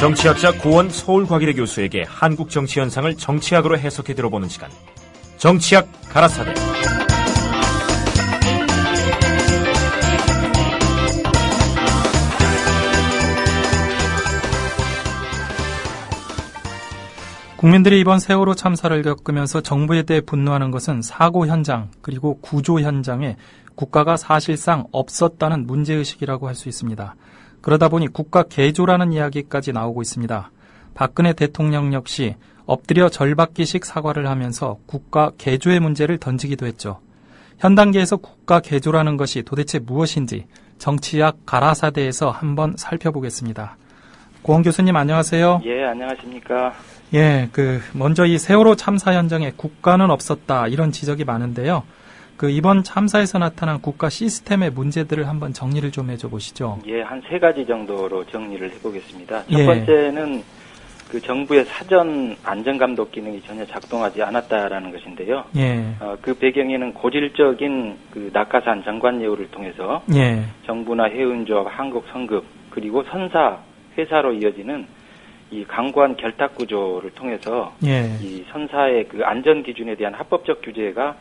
정치학자 고원 서울과기대 교수에게 한국 정치 현상을 정치학으로 해석해 들어보는 시간. 정치학 가라사대. 국민들이 이번 세월호 참사를 겪으면서 정부에 대해 분노하는 것은 사고 현장 그리고 구조 현장에 국가가 사실상 없었다는 문제의식이라고 할 수 있습니다. 그러다 보니 국가 개조라는 이야기까지 나오고 있습니다. 박근혜 대통령 역시 엎드려 절받기식 사과를 하면서 국가 개조의 문제를 던지기도 했죠. 현 단계에서 국가 개조라는 것이 도대체 무엇인지 정치학 가라사대에서 한번 살펴보겠습니다. 고원 교수님 안녕하세요. 예, 안녕하십니까. 예, 먼저 이 세월호 참사 현장에 국가는 없었다 이런 지적이 많은데요. 이번 참사에서 나타난 국가 시스템의 문제들을 한번 정리를 좀 해줘 보시죠. 예, 한 3가지 정도로 정리를 해보겠습니다. 첫 번째는 정부의 사전 안전감독 기능이 전혀 작동하지 않았다라는 것인데요. 예. 그 배경에는 고질적인 낙하산 정관 예우를 통해서 정부나 해운조합, 한국성급 그리고 선사, 회사로 이어지는 이 강관 결탁 구조를 통해서 이 선사의 안전 기준에 대한 합법적 규제가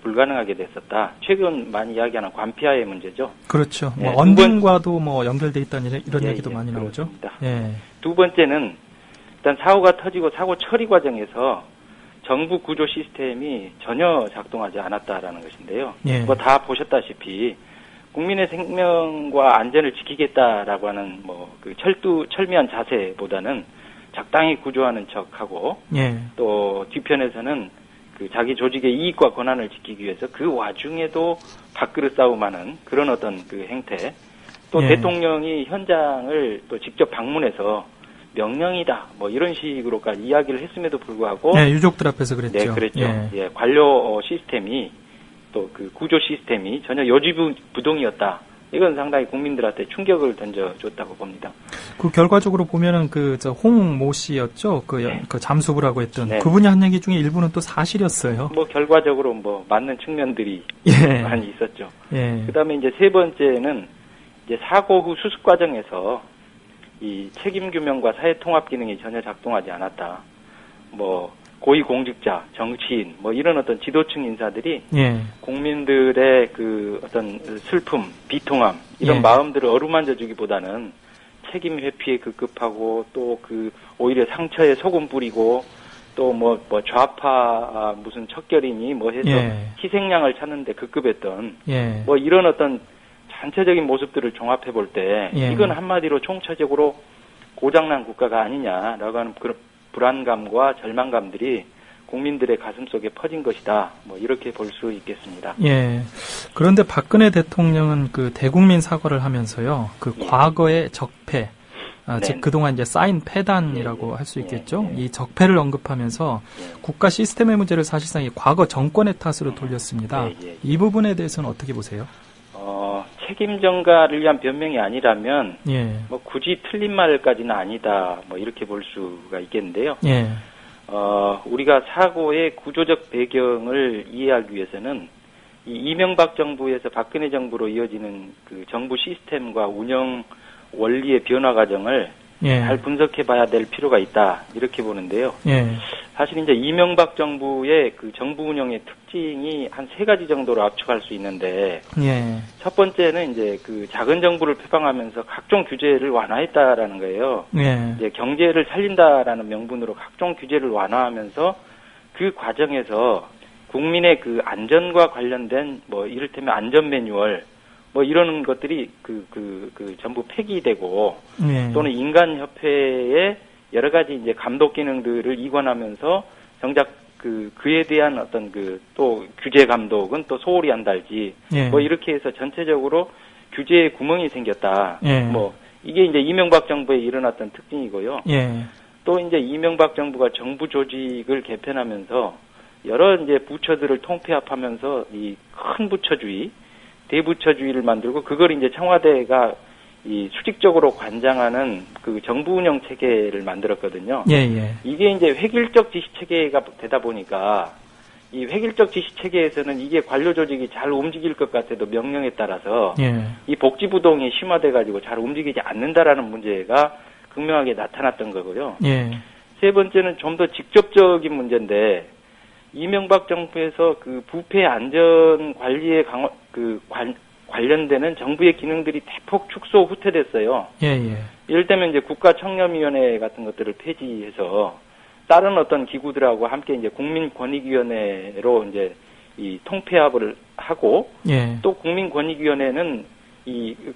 불가능하게 됐었다. 최근 많이 이야기하는 관피아의 문제죠. 그렇죠. 언딩과도 연결돼 있다는 이런 얘기도 많이 나오죠. 예. 두 번째는 일단 사고가 터지고 사고 처리 과정에서 정부 구조 시스템이 전혀 작동하지 않았다라는 것인데요. 다 보셨다시피 국민의 생명과 안전을 지키겠다라고 하는 철미한 자세보다는 적당히 구조하는 척하고 또 뒤편에서는 자기 조직의 이익과 권한을 지키기 위해서 그 와중에도 밥그릇 싸움하는 그런 어떤 행태, 또 대통령이 현장을 또 직접 방문해서 명령이다 이런 식으로까지 이야기를 했음에도 불구하고 유족들 앞에서 그랬죠. 네, 그랬죠. 관료 시스템이 또 구조 시스템이 전혀 요지부동이었다. 이건 상당히 국민들한테 충격을 던져줬다고 봅니다. 결과적으로 보면은 홍모 씨였죠. 잠수부라고 했던 그분이 한 얘기 중에 일부는 또 사실이었어요. 결과적으로 맞는 측면들이 많이 있었죠. 그다음에 이제 세 번째는 이제 사고 후 수습 과정에서 이 책임 규명과 사회 통합 기능이 전혀 작동하지 않았다. 고위공직자, 정치인, 이런 어떤 지도층 인사들이 국민들의 어떤 슬픔, 비통함, 이런 마음들을 어루만져 주기보다는 책임 회피에 급급하고 또 오히려 상처에 소금 뿌리고 또 좌파 무슨 척결이니 해서 희생양을 찾는데 급급했던 이런 어떤 전체적인 모습들을 종합해 볼 때 이건 한마디로 총체적으로 고장난 국가가 아니냐라고 하는 그런 불안감과 절망감들이 국민들의 가슴속에 퍼진 것이다. 이렇게 볼 수 있겠습니다. 그런데 박근혜 대통령은 대국민 사과를 하면서요. 과거의 적폐, 즉 그동안 이제 쌓인 패단이라고 할 수 있겠죠. 이 적폐를 언급하면서 국가 시스템의 문제를 사실상 이 과거 정권의 탓으로 돌렸습니다. 이 부분에 대해서는 어떻게 보세요? 책임 전가를 위한 변명이 아니라면 굳이 틀린 말까지는 아니다. 이렇게 볼 수가 있겠는데요. 우리가 사고의 구조적 배경을 이해하기 위해서는 이 이명박 정부에서 박근혜 정부로 이어지는 정부 시스템과 운영 원리의 변화 과정을 잘 분석해 봐야 될 필요가 있다. 이렇게 보는데요. 사실 이제 이명박 정부의 정부 운영의 특징이 한 3가지 정도로 압축할 수 있는데, 첫 번째는 이제 작은 정부를 표방하면서 각종 규제를 완화했다라는 거예요. 이제 경제를 살린다라는 명분으로 각종 규제를 완화하면서 그 과정에서 국민의 안전과 관련된 이를테면 안전 매뉴얼 이런 것들이 전부 폐기되고 또는 인간협회의 여러 가지 이제 감독 기능들을 이관하면서 정작 그에 대한 어떤 또 규제 감독은 또 소홀히 한달지 이렇게 해서 전체적으로 규제에 구멍이 생겼다. 이게 이제 이명박 정부에 일어났던 특징이고요. 또 이제 이명박 정부가 정부 조직을 개편하면서 여러 이제 부처들을 통폐합하면서 이 큰 부처주의, 대부처주의를 만들고 그걸 이제 청와대가 이 수직적으로 관장하는 정부 운영 체계를 만들었거든요. 이게 이제 획일적 지시 체계가 되다 보니까 이 획일적 지시 체계에서는 이게 관료 조직이 잘 움직일 것 같아도 명령에 따라서 이 복지부동이 심화돼 가지고 잘 움직이지 않는다라는 문제가 극명하게 나타났던 거고요. 예. 세 번째는 좀 더 직접적인 문제인데 이명박 정부에서 그 부패 안전 관리에 관련되는 정부의 기능들이 대폭 축소 후퇴됐어요. 예. 이를테면 이제 국가청렴위원회 같은 것들을 폐지해서 다른 어떤 기구들하고 함께 이제 국민권익위원회로 이제 이 통폐합을 하고 예. 또 국민권익위원회는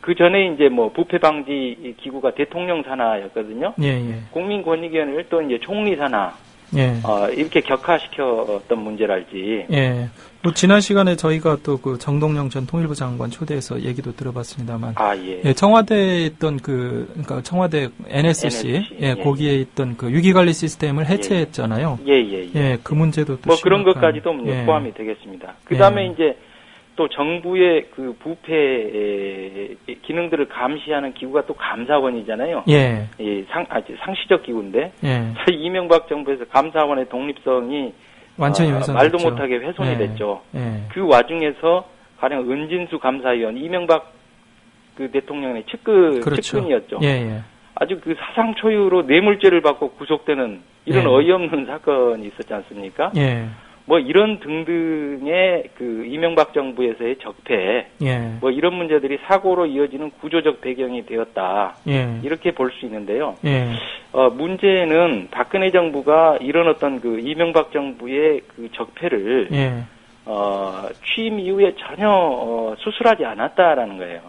그 전에 이제 뭐 부패 방지 기구가 대통령 산하였거든요. 예. 국민권익위원회를 또 이제 총리 산하. 예. 이렇게 격화시켰던 문제랄지. 예. 뭐 지난 시간에 저희가 또 그 정동영 전 통일부 장관 초대해서 얘기도 들어봤습니다,만. 예. 예, 청와대에 있던 그러니까 청와대 NSC, 예, 거기에 있던 그 위기관리 시스템을 해체했잖아요. 예, 그 문제도 또 뭐 그런 것까지도 포함이 되겠습니다. 그 다음에 이제 또 정부의 그 부패 기능들을 감시하는 기구가 또 감사원이잖아요. 예. 상시적 기구인데. 예. 이명박 정부에서 감사원의 독립성이 완전히 말도 못하게 훼손이 됐죠. 그 와중에서 가령 은진수 감사위원 이명박 그 대통령의 측근이었죠. 아주 그 사상 초유로 뇌물죄를 받고 구속되는 이런 어이없는 사건이 있었지 않습니까? 뭐 이런 등등의 그 이명박 정부에서의 적폐, 뭐 이런 문제들이 사고로 이어지는 구조적 배경이 되었다. 이렇게 볼 수 있는데요. 문제는 박근혜 정부가 이런 어떤 그 이명박 정부의 그 적폐를 취임 이후에 전혀 수술하지 않았다라는 거예요.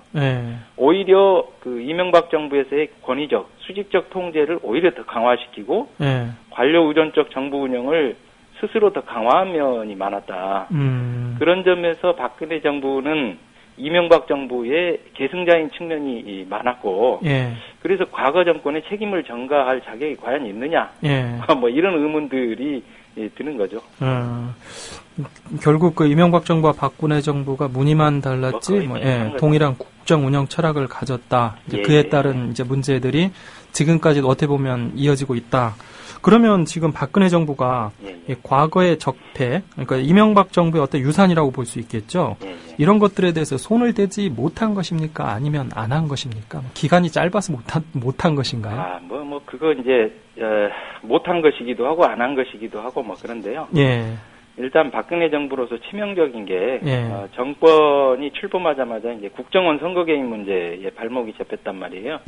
오히려 그 이명박 정부에서의 권위적, 수직적 통제를 오히려 더 강화시키고 관료 의존적 정부 운영을 스스로 더 강화한 면이 많았다. 그런 점에서 박근혜 정부는 이명박 정부의 계승자인 측면이 많았고, 그래서 과거 정권의 책임을 전가할 자격이 과연 있느냐, 뭐 이런 의문들이 드는 거죠. 결국 그 이명박 정부와 박근혜 정부가 무늬만 달랐지, 동일한 국정 운영 철학을 가졌다. 이제 그에 따른 이제 문제들이 지금까지도 어떻게 보면 이어지고 있다. 그러면 지금 박근혜 정부가 과거의 적폐, 그러니까 이명박 정부의 어떤 유산이라고 볼 수 있겠죠. 이런 것들에 대해서 손을 대지 못한 것입니까? 아니면 안 한 것입니까? 기간이 짧아서 못한 것인가요? 그거 이제 못한 것이기도 하고 안 한 것이기도 하고 뭐 그런데요. 일단 박근혜 정부로서 치명적인 게 정권이 출범하자마자 이제 국정원 선거 개입 문제에 발목이 잡혔단 말이에요.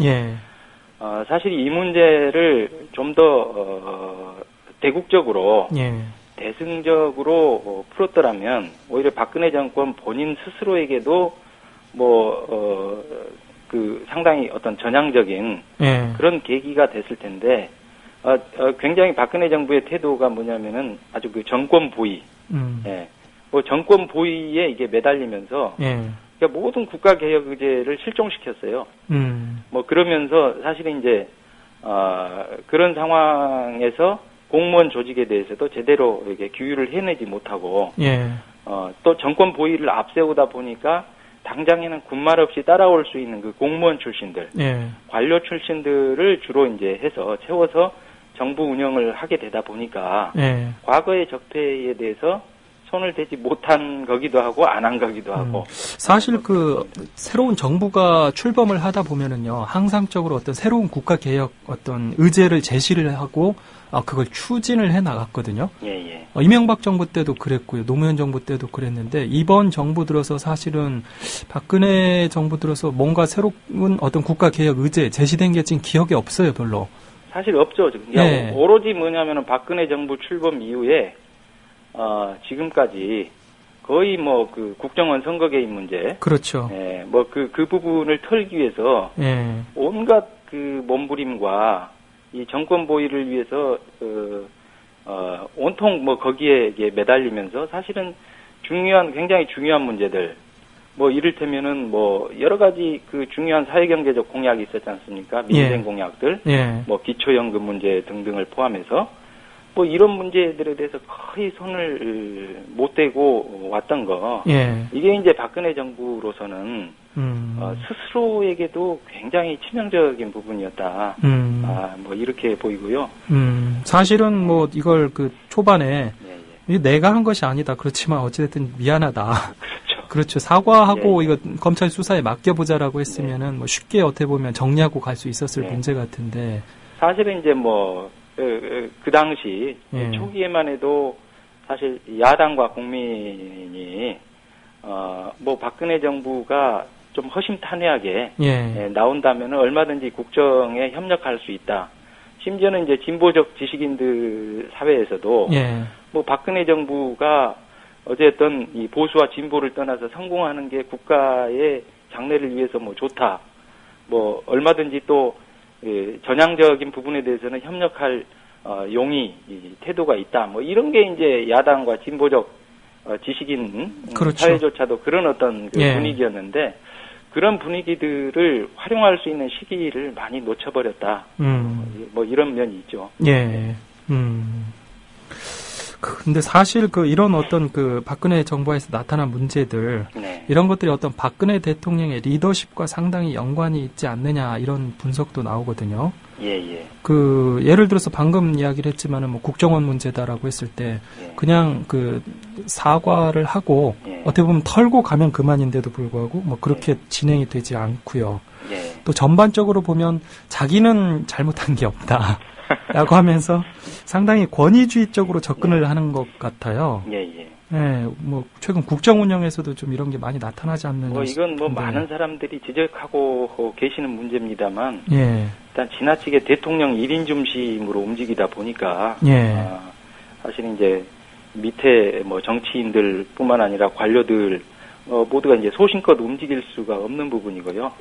사실 이 문제를 좀 더 대국적으로 대승적으로 풀었더라면 오히려 박근혜 정권 본인 스스로에게도 그 상당히 어떤 전향적인 그런 계기가 됐을 텐데 굉장히 박근혜 정부의 태도가 뭐냐면은 아주 그 정권 보위, 정권 보위에 이게 매달리면서. 그러니까 모든 국가 개혁 의제를 실종시켰어요. 그러면서 사실은 이제 그런 상황에서 공무원 조직에 대해서도 제대로 이렇게 규율을 해내지 못하고 또 정권 보위를 앞세우다 보니까 당장에는 군말 없이 따라올 수 있는 그 공무원 출신들, 관료 출신들을 주로 이제 해서 채워서 정부 운영을 하게 되다 보니까 과거의 적폐에 대해서 손을 대지 못한 거기도 하고 안 한 거기도 하고. 사실 그 새로운 정부가 출범을 하다 보면은요, 항상적으로 어떤 새로운 국가 개혁 어떤 의제를 제시를 하고 그걸 추진을 해 나갔거든요. 이명박 정부 때도 그랬고요, 노무현 정부 때도 그랬는데 이번 정부 들어서 사실은 박근혜 정부 들어서 뭔가 새로운 어떤 국가 개혁 의제 제시된 게 지금 기억이 없어요, 별로. 사실 없죠. 오로지 뭐냐면은 박근혜 정부 출범 이후에 지금까지 거의 그 국정원 선거 개입 문제. 그렇죠. 그 부분을 털기 위해서 온갖 그 몸부림과 이 정권 보위를 위해서 온통 거기에 매달리면서 사실은 굉장히 중요한 문제들. 이를테면은 여러 가지 그 중요한 사회경제적 공약이 있었지 않습니까? 민생 공약들. 기초연금 문제 등등을 포함해서. 이런 문제들에 대해서 거의 손을 못 대고 왔던 거. 이게 이제 박근혜 정부로서는, 스스로에게도 굉장히 치명적인 부분이었다. 이렇게 보이고요. 사실은 이걸 그 초반에, 내가 한 것이 아니다. 그렇지만 어찌됐든 미안하다. 그렇죠. 그렇죠. 사과하고 이거 검찰 수사에 맡겨보자라고 했으면은 뭐 쉽게 어떻게 보면 정리하고 갈 수 있었을 문제 같은데. 사실은 이제 뭐 그 당시 초기에만 해도 사실 야당과 국민이 뭐 박근혜 정부가 좀 허심탄회하게 나온다면 얼마든지 국정에 협력할 수 있다. 심지어는 이제 진보적 지식인들 사회에서도 뭐 박근혜 정부가 어쨌든 이 보수와 진보를 떠나서 성공하는 게 국가의 장래를 위해서 뭐 좋다. 뭐 얼마든지 또 전향적인 부분에 대해서는 협력할 용의 태도가 있다. 뭐 이런 게 이제 야당과 진보적 지식인 그렇죠. 사회조차도 그런 어떤 그 분위기였는데 그런 분위기들을 활용할 수 있는 시기를 많이 놓쳐버렸다. 뭐 이런 면이 있죠. 근데 사실 이런 어떤 박근혜 정부에서 나타난 문제들, 이런 것들이 어떤 박근혜 대통령의 리더십과 상당히 연관이 있지 않느냐, 이런 분석도 나오거든요. 예를 들어서 방금 이야기를 했지만은 뭐 국정원 문제다라고 했을 때, 그냥 사과를 하고, 어떻게 보면 털고 가면 그만인데도 불구하고, 뭐 그렇게 진행이 되지 않고요. 또 전반적으로 보면 자기는 잘못한 게 없다. 라고 하면서 상당히 권위주의적으로 접근을 하는 것 같아요. 뭐 최근 국정 운영에서도 좀 이런 게 많이 나타나지 않는. 뭐 이건 뭐 많은 사람들이 지적하고 계시는 문제입니다만, 일단 지나치게 대통령 1인 중심으로 움직이다 보니까, 사실 이제 밑에 뭐 정치인들뿐만 아니라 관료들 모두가 이제 소신껏 움직일 수가 없는 부분이고요.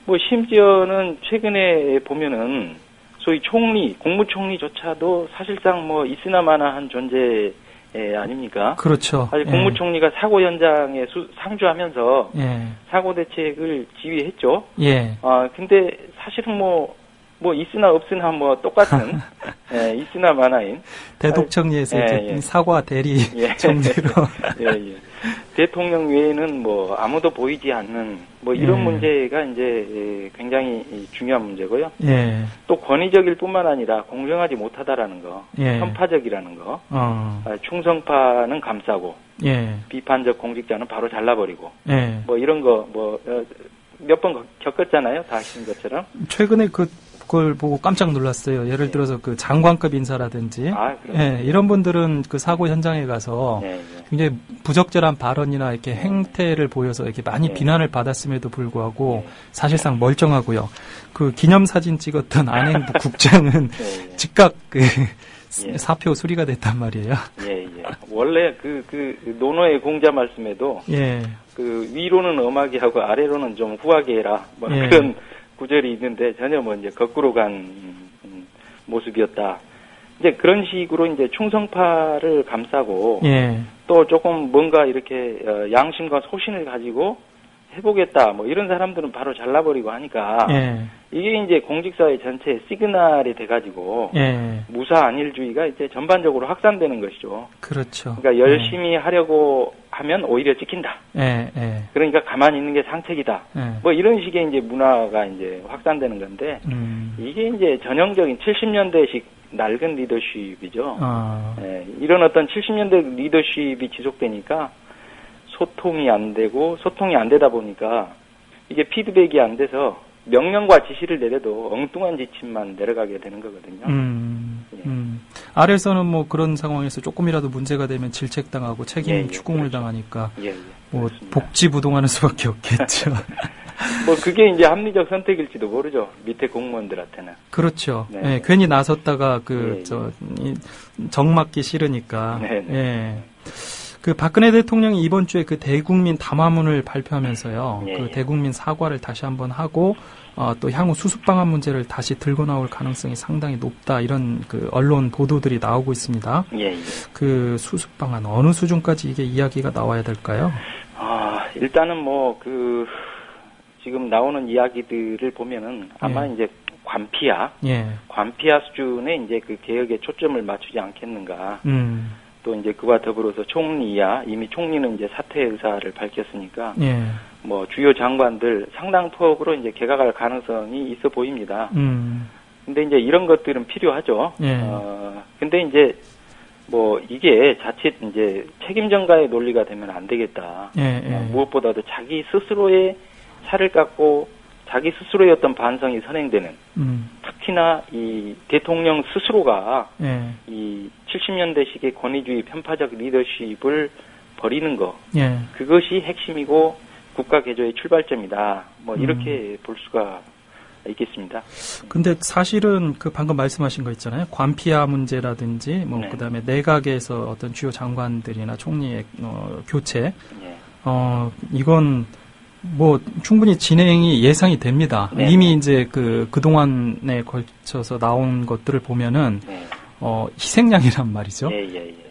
뭐 심지어는 최근에 보면은 소위 총리, 국무총리조차도 사실상 뭐 있으나마나한 존재 아닙니까? 그렇죠. 사실 국무총리가 사고 현장에 상주하면서 사고 대책을 지휘했죠. 근데 사실은 뭐 있으나 없으나 뭐 똑같은 있으나마나인 대독청리에서 이제 사과 대리 총리로 대통령 외에는 뭐 아무도 보이지 않는 뭐 이런 문제가 이제 굉장히 중요한 문제고요. 또 권위적일 뿐만 아니라 공정하지 못하다라는 거, 편파적이라는 거, 충성파는 감싸고 비판적 공직자는 바로 잘라버리고 뭐 이런 거 뭐 몇 번 겪었잖아요. 다 하신 것처럼. 최근에 그걸 보고 깜짝 놀랐어요. 예를 들어서 장관급 인사라든지, 이런 분들은 사고 현장에 가서 굉장히 부적절한 발언이나 이렇게 행태를 보여서 이렇게 많이 비난을 받았음에도 불구하고 사실상 멀쩡하고요. 기념사진 찍었던 안행부 국장은 즉각 사표 수리가 됐단 말이에요. 원래 노노의 공자 말씀에도 위로는 엄하게 하고 아래로는 좀 후하게 해라. 뭐 그런 구절이 있는데 전혀 뭐 이제 거꾸로 간 모습이었다. 이제 그런 식으로 이제 충성파를 감싸고 또 조금 뭔가 이렇게 양심과 소신을 가지고 해보겠다. 뭐 이런 사람들은 바로 잘라버리고 하니까 이게 이제 공직사회 전체의 시그널이 돼가지고 무사 안일주의가 이제 전반적으로 확산되는 것이죠. 그렇죠. 그러니까 열심히 하려고 하면 오히려 찍힌다. 그러니까 가만히 있는 게 상책이다. 뭐 이런 식의 이제 문화가 이제 확산되는 건데 이게 이제 전형적인 70년대식 낡은 리더십이죠. 이런 어떤 70년대 리더십이 지속되니까 소통이 안 되다 보니까 이게 피드백이 안 돼서 명령과 지시를 내려도 엉뚱한 지침만 내려가게 되는 거거든요. 아래에서는 뭐 그런 상황에서 조금이라도 문제가 되면 질책당하고 책임 추궁을 당하니까 뭐 복지부동하는 수밖에 없겠죠. 뭐 그게 이제 합리적 선택일지도 모르죠. 밑에 공무원들한테는. 그렇죠. 괜히 나섰다가 정 맞기 싫으니까. 박근혜 대통령이 이번 주에 대국민 담화문을 발표하면서요. 대국민 사과를 다시 한번 하고, 또 향후 수습 방안 문제를 다시 들고 나올 가능성이 상당히 높다. 이런 언론 보도들이 나오고 있습니다. 수습 방안 어느 수준까지 이게 이야기가 나와야 될까요? 일단은 지금 나오는 이야기들을 보면은 아마 이제 관피아 수준의 이제 개혁에 초점을 맞추지 않겠는가. 또 이제 그와 더불어서 총리야 이미 총리는 이제 사퇴 의사를 밝혔으니까 뭐 주요 장관들 상당 폭으로 이제 개각할 가능성이 있어 보입니다. 근데 이제 이런 것들은 필요하죠. 근데 이제 뭐 이게 자칫 이제 책임 전가의 논리가 되면 안 되겠다. 무엇보다도 자기 스스로의 살을 깎고 자기 스스로의 어떤 반성이 선행되는 특히나 이 대통령 스스로가 이 70년대식의 권위주의 편파적 리더십을 버리는 거 그것이 핵심이고 국가 개조의 출발점이다. 뭐 이렇게 볼 수가 있겠습니다. 근데 사실은 그 방금 말씀하신 거 있잖아요. 관피아 문제라든지 뭐 그다음에 내각에서 어떤 주요 장관들이나 총리의 교체 이건 뭐 충분히 진행이 예상이 됩니다. 이미 이제 그동안에 걸쳐서 나온 것들을 보면은 희생양이란 말이죠.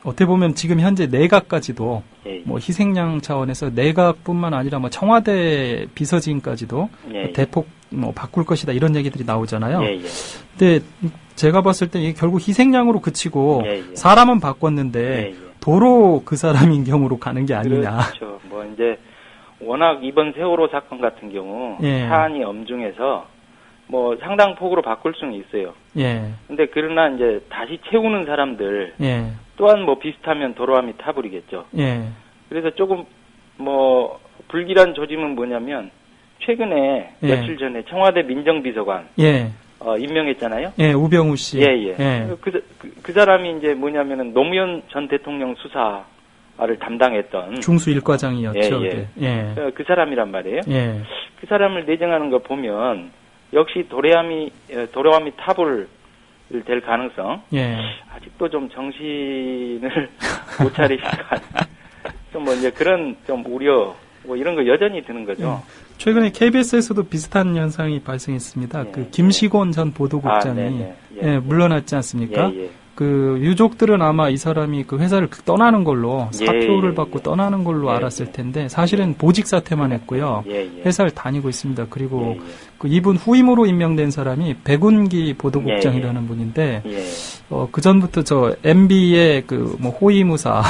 어떻게 보면 지금 현재 내각까지도 뭐 희생양 차원에서 내각뿐만 아니라 뭐 청와대 비서진까지도 대폭 뭐 바꿀 것이다 이런 얘기들이 나오잖아요. 근데 제가 봤을 때 이게 결국 희생양으로 그치고 사람은 바꿨는데 도로 그 사람인 경우로 가는 게 아니냐. 그렇죠. 뭐 이제 워낙 이번 세월호 사건 같은 경우 사안이 엄중해서 뭐 상당 폭으로 바꿀 수는 있어요. 근데 그러나 이제 다시 채우는 사람들 또한 뭐 비슷하면 도로함이 타버리겠죠. 그래서 조금 뭐 불길한 조짐은 뭐냐면 최근에 며칠 전에 청와대 민정비서관 임명했잖아요. 우병우 씨. 그 사람이 이제 뭐냐면은 노무현 전 대통령 수사를 담당했던 중수 1과장이었죠. 그 사람이란 말이에요. 그 사람을 내정하는 거 보면 역시 도로함이 타불 될 가능성. 아직도 좀 정신을 못 차리니까 좀 뭐 이제 그런 좀 우려 뭐 이런 거 여전히 드는 거죠. 최근에 KBS에서도 비슷한 현상이 발생했습니다. 그 김시곤 전 보도국장이 물러났지 않습니까? 그 유족들은 아마 이 사람이 그 회사를 떠나는 걸로 사표를 받고 떠나는 걸로 알았을 텐데 사실은 보직 사퇴만 했고요. 회사를 다니고 있습니다. 그리고 그 이분 후임으로 임명된 사람이 백운기 보도국장이라는 분인데 그 전부터 저 MB의 그 뭐 호위무사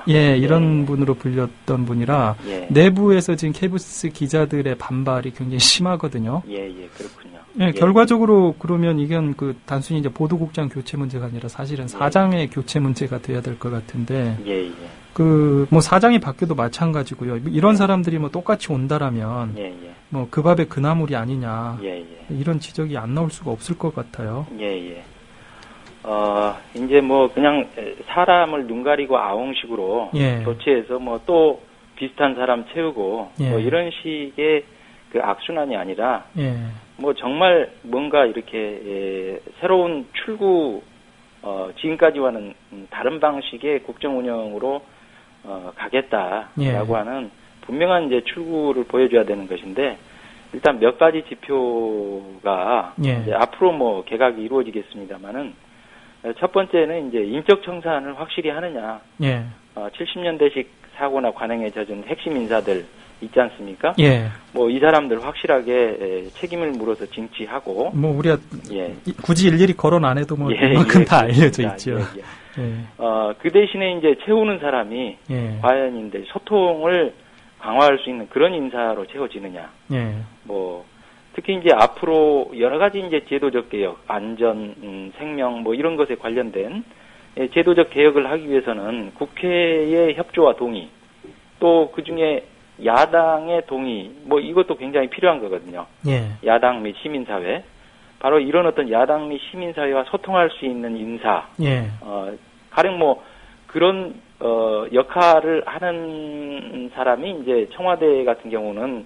이런 분으로 불렸던 분이라 내부에서 지금 KBS 기자들의 반발이 굉장히 심하거든요. 그렇군요. 결과적으로 그러면 이건 그 단순히 이제 보도국장 교체 문제가 아니라 사실은 사장의 교체 문제가 돼야 될 것 같은데 그 뭐 사장이 바뀌어도 마찬가지고요. 이런 사람들이 뭐 똑같이 온다라면 뭐 그 밥에 그 나물이 아니냐 이런 지적이 안 나올 수가 없을 것 같아요. 이제 뭐 그냥 사람을 눈 가리고 아웅식으로 교체해서 뭐 또 비슷한 사람 채우고 뭐 이런 식의 그 악순환이 아니라 뭐 정말 뭔가 이렇게 새로운 출구 지금까지와는 다른 방식의 국정 운영으로 가겠다라고 하는 분명한 이제 출구를 보여줘야 되는 것인데 일단 몇 가지 지표가 이제 앞으로 뭐 개각이 이루어지겠습니다만은 첫 번째는 이제 인적 청산을 확실히 하느냐. 70년대식 사고나 관행에 젖은 핵심 인사들 있지 않습니까? 뭐 이 사람들 확실하게 책임을 물어서 징치하고. 뭐 우리가 굳이 일일이 거론 안 해도 뭐 그만큼 다 알려져 있죠. 그 대신에 이제 채우는 사람이 과연 이제 소통을 강화할 수 있는 그런 인사로 채워지느냐. 뭐 특히 이제 앞으로 여러 가지 이제 제도적 개혁, 안전, 생명 뭐 이런 것에 관련된 제도적 개혁을 하기 위해서는 국회의 협조와 동의, 또 그 중에 야당의 동의, 뭐 이것도 굉장히 필요한 거거든요. 야당 및 시민사회. 바로 이런 어떤 야당 및 시민사회와 소통할 수 있는 인사. 가령 뭐 그런 역할을 하는 사람이 이제 청와대 같은 경우는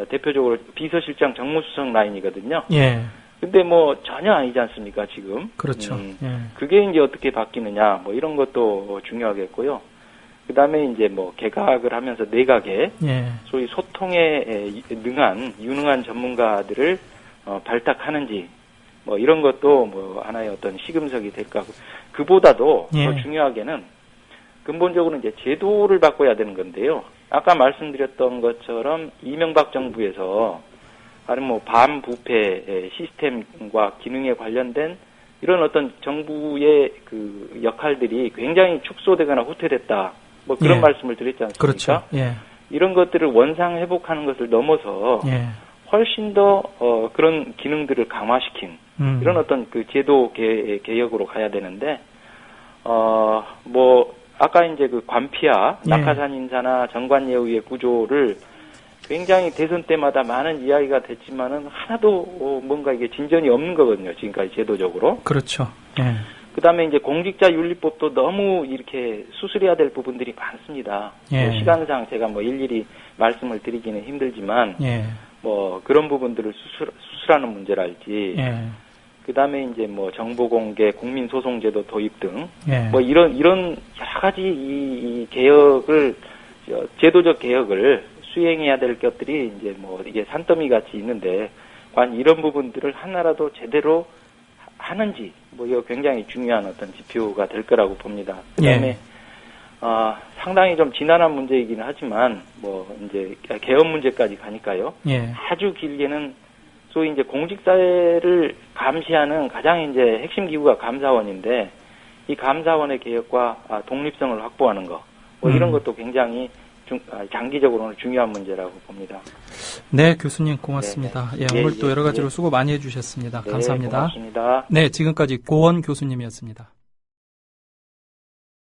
대표적으로 비서실장 정무수석 라인이거든요. 근데 뭐 전혀 아니지 않습니까, 지금? 그렇죠. 그게 이제 어떻게 바뀌느냐, 뭐 이런 것도 중요하겠고요. 그 다음에 이제 뭐 개각을 하면서 내각에 소위 소통에 능한, 유능한 전문가들을 발탁하는지, 뭐 이런 것도 뭐 하나의 어떤 시금석이 될까. 그보다도 더 중요하게는 근본적으로 이제 제도를 바꿔야 되는 건데요. 아까 말씀드렸던 것처럼 이명박 정부에서 다른 뭐 반부패 시스템과 기능에 관련된 이런 어떤 정부의 그 역할들이 굉장히 축소되거나 후퇴됐다. 뭐 그런 말씀을 드렸지 않습니까? 그렇죠. 이런 것들을 원상 회복하는 것을 넘어서 훨씬 더 그런 기능들을 강화시킨 이런 어떤 그 제도 개혁으로 가야 되는데 아까 이제 그 관피아, 예. 낙하산 인사나 정관예우의 구조를 굉장히 대선 때마다 많은 이야기가 됐지만은 하나도 뭔가 이게 진전이 없는 거거든요. 지금까지 제도적으로. 그렇죠. 예. 그다음에 이제 공직자윤리법도 너무 이렇게 수술해야 될 부분들이 많습니다. 예. 시간상 제가 일일이 말씀을 드리기는 힘들지만 예. 그런 부분들을 수술하는 문제랄지. 예. 그다음에 이제 정보 공개, 국민 소송제도 도입 등 예. 이런 여러 가지 이 개혁을 제도적 개혁을 수행해야 될 것들이 이제 이게 산더미 같이 있는데 과연 이런 부분들을 하나라도 제대로 하는지 이거 굉장히 중요한 어떤 지표가 될 거라고 봅니다. 그다음에 예. 상당히 좀 지난한 문제이기는 하지만 이제 개헌 문제까지 가니까요. 예. 아주 길게는 소위 이제 공직사회를 감시하는 가장 이제 핵심 기구가 감사원인데 이 감사원의 개혁과 독립성을 확보하는 거 이런 것도 굉장히 장기적으로는 중요한 문제라고 봅니다. 네, 교수님 고맙습니다. 네. 예, 오늘 또 여러 가지로 수고 많이 해주셨습니다. 감사합니다. 고맙습니다. 네, 지금까지 고원 교수님이었습니다.